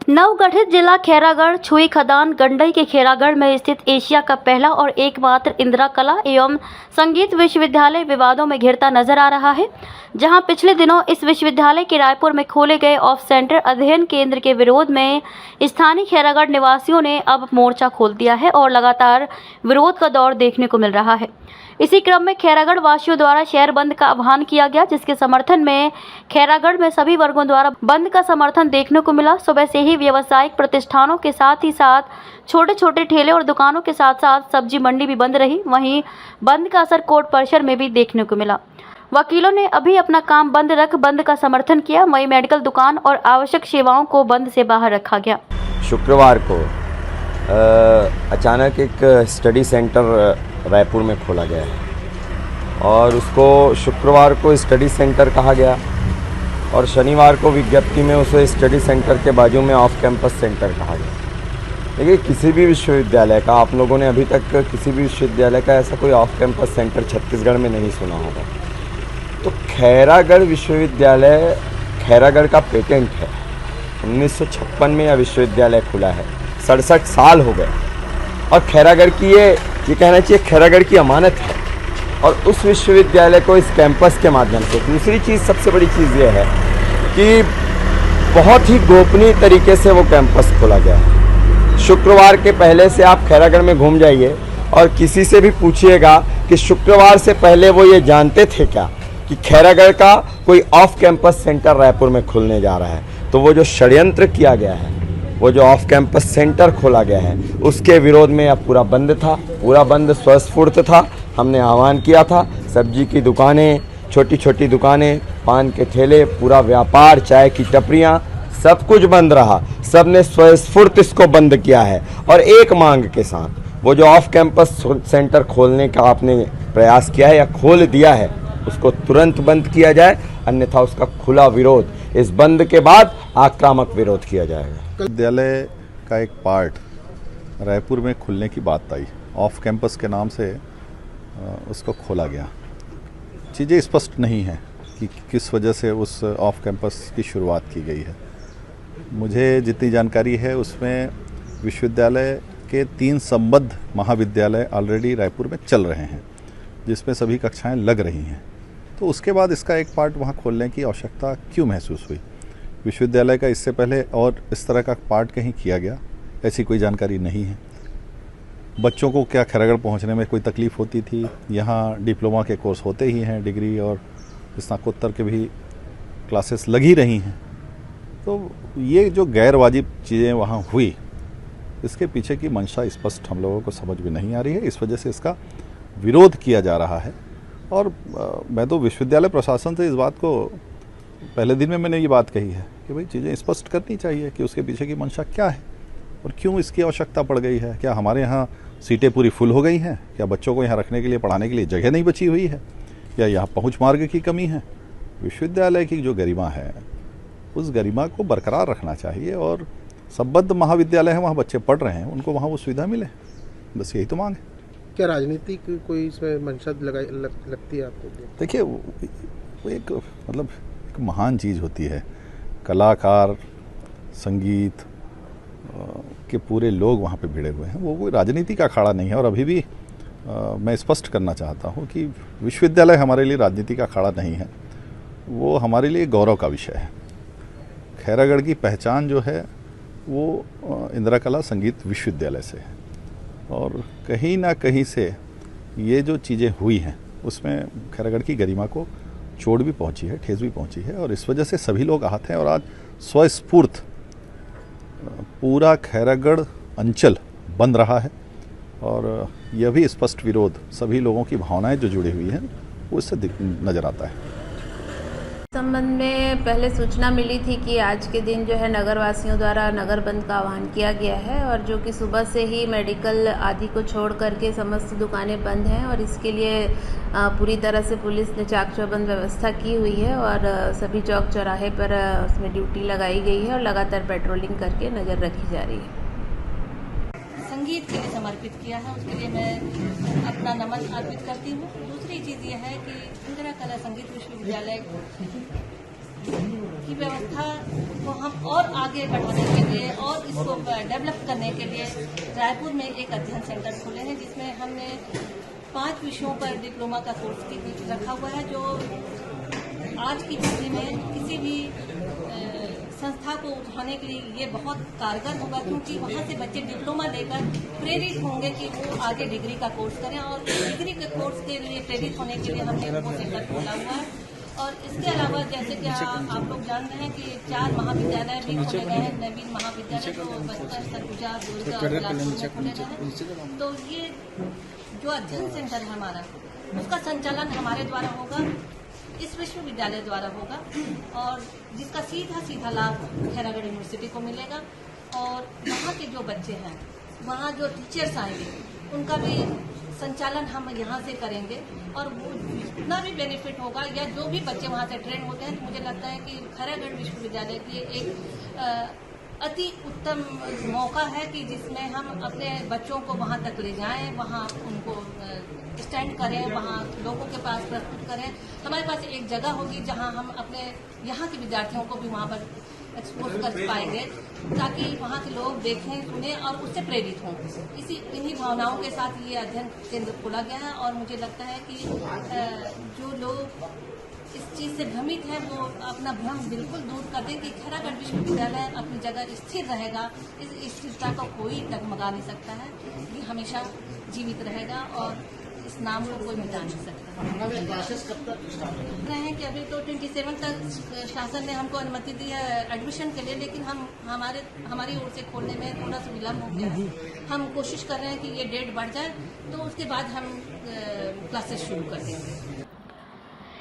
नवगठित जिला खैरागढ़ छुई खदान गंडई के खैरागढ़ में स्थित एशिया का पहला और एकमात्र इंदिरा कला एवं संगीत विश्वविद्यालय विवादों में घिरता नजर आ रहा है, जहां पिछले दिनों इस विश्वविद्यालय के रायपुर में खोले गए ऑफ सेंटर अध्ययन केंद्र के विरोध में स्थानीय खैरागढ़ निवासियों ने अब मोर्चा खोल दिया है और लगातार विरोध का दौर देखने को मिल रहा है। इसी क्रम में खैरागढ़ वासियों द्वारा शहर बंद का आह्वान किया गया, जिसके समर्थन में खैरागढ़ में सभी वर्गों द्वारा बंद का समर्थन देखने को मिला। सुबह से ही व्यावसायिक प्रतिष्ठानों के साथ ही साथ छोटे छोटे ठेले और दुकानों के साथ साथ सब्जी मंडी भी बंद रही। वहीं बंद का असर कोर्ट परिसर में भी देखने को मिला। वकीलों ने अभी अपना काम बंद रख बंद का समर्थन किया। वहीं मेडिकल दुकान और आवश्यक सेवाओं को बंद से बाहर रखा गया। शुक्रवार को अचानक एक स्टडी सेंटर रायपुर में खोला गया है और उसको शुक्रवार को स्टडी सेंटर कहा गया और शनिवार को विज्ञप्ति में उसे स्टडी सेंटर के बाजू में ऑफ कैंपस सेंटर कहा गया। देखिए, किसी भी विश्वविद्यालय का, आप लोगों ने अभी तक किसी भी विश्वविद्यालय का ऐसा कोई ऑफ कैंपस सेंटर छत्तीसगढ़ में नहीं सुना होगा। तो खैरागढ़ विश्वविद्यालय खैरागढ़ का पेटेंट है। 1956 में यह विश्वविद्यालय खुला है, 67 साल हो गए और खैरागढ़ की ये कहना चाहिए खैरागढ़ की अमानत है और उस विश्वविद्यालय को इस कैंपस के माध्यम से। दूसरी चीज़, सबसे बड़ी चीज़ ये है कि बहुत ही गोपनीय तरीके से वो कैंपस खोला गया है। शुक्रवार के पहले से आप खैरागढ़ में घूम जाइए और किसी से भी पूछिएगा कि शुक्रवार से पहले वो ये जानते थे क्या कि खैरागढ़ का कोई ऑफ कैंपस सेंटर रायपुर में खुलने जा रहा है। तो वो जो षड्यंत्र किया गया है, वो जो ऑफ कैंपस सेंटर खोला गया है, उसके विरोध में अब पूरा बंद था। पूरा बंद स्वस्फूर्त था। हमने आह्वान किया था, सब्जी की दुकानें, छोटी छोटी दुकानें, पान के ठेले, पूरा व्यापार, चाय की टपरियां, सब कुछ बंद रहा। सब ने स्वस्फूर्त इसको बंद किया है और एक मांग के साथ वो जो ऑफ कैंपस सेंटर खोलने का आपने प्रयास किया है या खोल दिया है, उसको तुरंत बंद किया जाए, अन्यथा उसका खुला विरोध, इस बंद के बाद आक्रामक विरोध किया जाएगा। विद्यालय का एक पार्ट रायपुर में खुलने की बात आई, ऑफ कैंपस के नाम से उसको खोला गया। चीज़ें स्पष्ट नहीं हैं कि किस वजह से उस ऑफ कैंपस की शुरुआत की गई है। मुझे जितनी जानकारी है उसमें विश्वविद्यालय के 3 संबद्ध महाविद्यालय ऑलरेडी रायपुर में चल रहे हैं, जिसमें सभी कक्षाएं लग रही हैं। तो उसके बाद इसका एक पार्ट वहाँ खोलने की आवश्यकता क्यों महसूस हुई? विश्वविद्यालय का इससे पहले और इस तरह का पार्ट कहीं किया गया, ऐसी कोई जानकारी नहीं है। बच्चों को क्या खैरागढ़ पहुंचने में कोई तकलीफ़ होती थी? यहाँ डिप्लोमा के कोर्स होते ही हैं, डिग्री और स्नातकोत्तर के भी क्लासेस लगी रही हैं। तो ये जो गैर वाजिब चीज़ें वहाँ हुई, इसके पीछे की मंशा स्पष्ट हम लोगों को समझ में नहीं आ रही है। इस वजह से इसका विरोध किया जा रहा है और मैं तो विश्वविद्यालय प्रशासन से इस बात को पहले दिन में मैंने ये बात कही है कि भाई चीज़ें स्पष्ट करनी चाहिए कि उसके पीछे की मंशा क्या है और क्यों इसकी आवश्यकता पड़ गई है। क्या हमारे यहाँ सीटें पूरी फुल हो गई हैं? क्या बच्चों को यहाँ रखने के लिए, पढ़ाने के लिए जगह नहीं बची हुई है? या यहाँ पहुँच मार्ग की कमी है? विश्वविद्यालय की जो गरिमा है, उस गरिमा को बरकरार रखना चाहिए और संबद्ध महाविद्यालय हैं, वहाँ बच्चे पढ़ रहे हैं, उनको वहाँ वो सुविधा मिले। बस यही तो मांग है। क्या राजनीति की कोई इसमें मंशा लगती है आपको? देखिए, वो एक मतलब एक महान चीज़ होती है। कलाकार, संगीत के पूरे लोग वहाँ पे भिड़े हुए हैं। वो कोई राजनीति का अखाड़ा नहीं है और अभी भी मैं स्पष्ट करना चाहता हूँ कि विश्वविद्यालय हमारे लिए राजनीति का अखाड़ा नहीं है। वो हमारे लिए गौरव का विषय है। खैरागढ़ की पहचान जो है वो इंदिरा कला संगीत विश्वविद्यालय से है और कहीं ना कहीं से ये जो चीज़ें हुई हैं उसमें खैरागढ़ की गरिमा को चोट भी पहुंची है, ठेस भी पहुंची है और इस वजह से सभी लोग आहत हैं और आज स्वस्फूर्त पूरा खैरागढ़ अंचल बंद रहा है और यह भी स्पष्ट विरोध, सभी लोगों की भावनाएं जो जुड़ी हुई हैं वो इससे नज़र आता है। संबंध में पहले सूचना मिली थी कि आज के दिन जो है नगर वासियों द्वारा नगर बंद का आह्वान किया गया है और जो कि सुबह से ही मेडिकल आदि को छोड़ करके समस्त दुकानें बंद हैं और इसके लिए पूरी तरह से पुलिस ने चाक चौबंद व्यवस्था की हुई है और सभी चौक चौराहे पर उसमें ड्यूटी लगाई गई है और लगातार पेट्रोलिंग करके नज़र रखी जा रही है। संगीत के लिए समर्पित किया है, उसके लिए मैं अपना नमन अर्पित करती हूँ। दूसरी चीज़ यह है कि इंदिरा कला संगीत विश्वविद्यालय की व्यवस्था को हम और आगे बढ़ाने के लिए और इसको डेवलप करने के लिए रायपुर में एक अध्ययन सेंटर खोले हैं, जिसमें हमने 5 विषयों पर डिप्लोमा का कोर्स रखा हुआ है, जो आज की स्थिति में किसी भी संस्था को उठाने के लिए ये बहुत कारगर होगा, क्योंकि वहाँ से बच्चे डिप्लोमा लेकर प्रेरित होंगे कि वो आगे डिग्री का कोर्स करें, और डिग्री के कोर्स के लिए प्रेरित होने के लिए हमने वो सेंटर खोला हुआ है। और इसके अलावा जैसे कि आप लोग जान रहे हैं कि 4 महाविद्यालय भी खोले गए हैं, नवीन महाविद्यालय जो बस्तर, सरगुजा, दुर्ग और बिलासपुर में खोले गए हैं। तो ये जो अध्ययन सेंटर है हमारा, उसका संचालन हमारे द्वारा होगा, इस विश्वविद्यालय द्वारा होगा, और जिसका सीधा लाभ खैरागढ़ यूनिवर्सिटी को मिलेगा। और वहाँ के जो बच्चे हैं, वहाँ जो टीचर्स आएंगे, उनका भी संचालन हम यहाँ से करेंगे, और वो जितना भी बेनिफिट होगा, या जो भी बच्चे वहाँ से ट्रेन होते हैं, तो मुझे लगता है कि खैरागढ़ विश्वविद्यालय के लिए एक अति उत्तम मौका है कि जिसमें हम अपने बच्चों को वहाँ तक ले जाएं, वहाँ उनको स्टैंड करें, वहाँ लोगों के पास प्रस्तुत करें। हमारे पास एक जगह होगी जहाँ हम अपने यहाँ के विद्यार्थियों को भी वहाँ पर एक्सपोज कर पाएंगे, ताकि वहाँ के लोग देखें, सुने और उससे प्रेरित हों। इन्हीं भावनाओं के साथ ये अध्ययन केंद्र खोला गया है, और मुझे लगता है कि जो लोग इस चीज़ से भ्रमित है, वो अपना भ्रम बिल्कुल दूर कर दें कि खैरागढ़ विश्वविद्यालय अपनी जगह स्थिर रहेगा। इस स्थिरता को कोई डगमगा नहीं सकता है, ये हमेशा जीवित रहेगा, और इस नाम को कोई मिटा नहीं सकता। रहे हैं कि अभी तो 27 तक शासन ने हमको अनुमति दी है एडमिशन के लिए, लेकिन हमारी ओर से खोलने में थोड़ा सा विलम्ब हो गया है। हम कोशिश कर रहे हैं कि ये डेट बढ़ जाए, तो उसके बाद हम क्लासेस शुरू कर देंगे।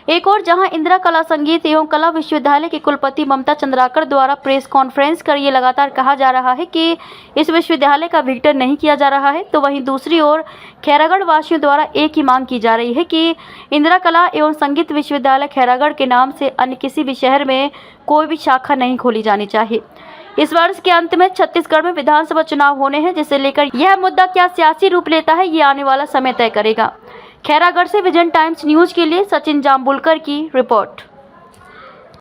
एक और जहां इंदिरा कला संगीत एवं कला विश्वविद्यालय की कुलपति ममता चंद्राकर द्वारा प्रेस कॉन्फ्रेंस कर ये लगातार कहा जा रहा है कि इस विश्वविद्यालय का विघटन नहीं किया जा रहा है, तो वहीं दूसरी ओर खैरागढ़ वासियों द्वारा एक ही मांग की जा रही है कि इंदिरा कला एवं संगीत विश्वविद्यालय खैरागढ़ के नाम से अन्य किसी भी शहर में कोई भी शाखा नहीं खोली जानी चाहिए। इस वर्ष के अंत में छत्तीसगढ़ में विधानसभा चुनाव होने हैं, जिसे लेकर यह मुद्दा क्या सियासी रूप लेता है, ये आने वाला समय तय करेगा। खैरागढ़ से विजन टाइम्स न्यूज के लिए सचिन जाम्बुलकर की रिपोर्ट।